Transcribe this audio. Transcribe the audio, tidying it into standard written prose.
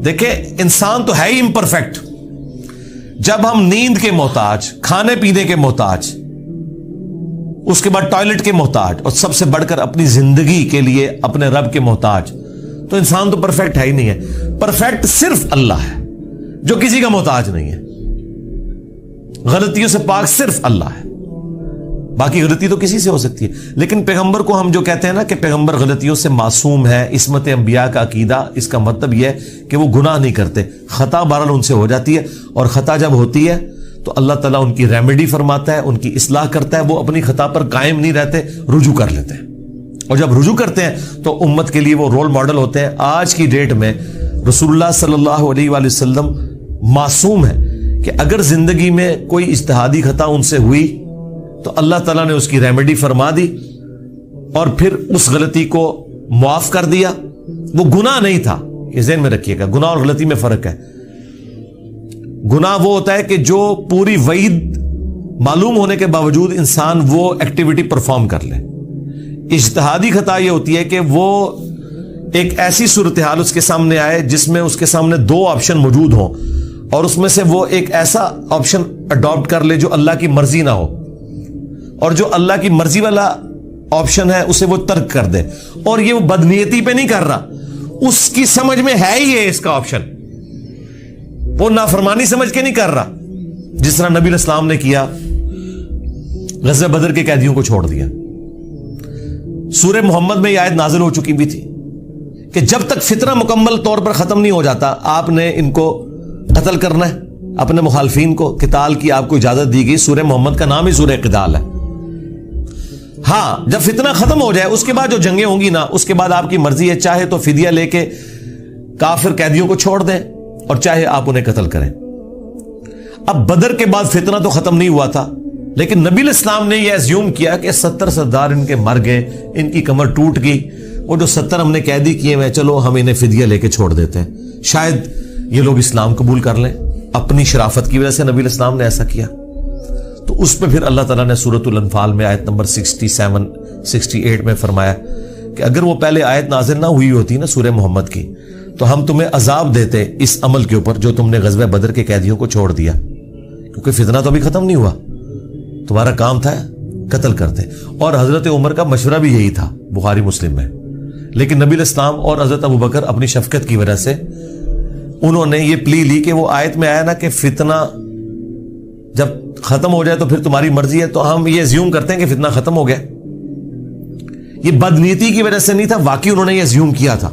देखे, इंसान तो है ही इम्परफेक्ट। जब हम नींद के मोहताज, खाने पीने के मोहताज, उसके बाद टॉयलेट के मोहताज, और सबसे बढ़कर अपनी जिंदगी के लिए अपने रब के मोहताज, तो इंसान तो परफेक्ट है ही नहीं है। परफेक्ट सिर्फ अल्लाह है जो किसी का मोहताज नहीं है। गलतियों से पाक सिर्फ अल्लाह है, बाकी गलती तो किसी से हो सकती है। लेकिन पैगंबर को हम जो कहते हैं ना कि पैगंबर गलतियों से मासूम है, इस्मत अंबिया का अकीदा, इसका मतलब यह है कि वो गुनाह नहीं करते। खता बहरहाल उनसे हो जाती है, और खता जब होती है तो अल्लाह ताला उनकी रेमेडी फरमाता है, उनकी इस्लाह करता है। वो अपनी खता पर कायम नहीं रहते, रुजू कर लेते हैं, और जब रुजू करते हैं तो उम्मत के लिए वो रोल मॉडल होते हैं। आज की डेट में रसूलुल्लाह सल्लल्लाहु अलैहि वसल्लम मासूम है कि अगर जिंदगी में कोई इज्तिहादी खता उनसे हुई तो अल्लाह ताला ने उसकी रेमेडी फरमा दी और फिर उस गलती को मुआफ कर दिया। वो गुनाह नहीं था, ये ज़हन में रखिएगा। गुनाह और गलती में फर्क है। गुनाह वो होता है कि जो पूरी वईद मालूम होने के बावजूद इंसान वो एक्टिविटी परफॉर्म कर ले। इज्तिहादी खता ये होती है कि वो एक ऐसी सूरत हाल उसके सामने आए जिसमें उसके सामने दो ऑप्शन मौजूद हों, और उसमें से वो एक ऐसा ऑप्शन अडॉप्ट कर ले जो अल्लाह की मर्जी ना हो, और जो अल्लाह की मर्जी वाला ऑप्शन है उसे वो तर्क कर दे। और ये वो बदनीयती पे नहीं कर रहा, उसकी समझ में है ही है इसका ऑप्शन, वो नाफरमानी समझ के नहीं कर रहा। जिस तरह नबी इस्लाम ने किया, गज़वे बदर के कैदियों को छोड़ दिया। सूरह मोहम्मद में यह आयत नाजिल हो चुकी भी थी कि जब तक फितना मुकम्मल तौर पर खत्म नहीं हो जाता, आपने इनको कत्ल करना है, अपने मुखालफीन को किताल की आपको इजाजत दी गई। सूरह मोहम्मद का नाम ही सूरह किताल है। हाँ, जब फितना खत्म हो जाए उसके बाद जो जंगें होंगी ना, उसके बाद आपकी मर्जी है, चाहे तो फिदिया लेके काफिर कैदियों को छोड़ दें और चाहे आप उन्हें कत्ल करें। अब बदर के बाद फितना तो खत्म नहीं हुआ था, लेकिन नबी इस्लाम ने यह एज्यूम किया कि 70 सरदार इनके मर गए, इनकी कमर टूट गई, वो जो 70 हमने कैदी किए हुए, चलो हम इन्हें फिदिया लेके छोड़ देते हैं, शायद ये लोग इस्लाम कबूल कर लें। अपनी शराफत की वजह से नबी इस्लाम ने ऐसा किया। तो उस पर फिर अल्लाह ताला ने सूरतुल अनफाल में आयत नंबर 67, 68 में फरमाया कि अगर वो पहले आयत नाजिल ना हुई होती ना सूरह मोहम्मद की, तो हम तुम्हें अजाब देते इस अमल के ऊपर जो तुमने गज़वे बदर के कैदियों को छोड़ दिया, क्योंकि फितना तो अभी खत्म नहीं हुआ, तुम्हारा काम था कत्ल करते। और हजरत उमर का मशवरा भी यही था, बुखारी मुस्लिम में। लेकिन नबी इस्लाम और हजरत अबू बकर अपनी शफकत की वजह से उन्होंने ये प्ली ली कि वो आयत में आया ना कि फितना जब खत्म हो जाए तो फिर तुम्हारी मर्जी है, तो हम ये अज्यूम करते हैं कि फितना खत्म हो गया। ये बदनीति की वजह से नहीं था, वाकई उन्होंने ये अज्यूम किया था।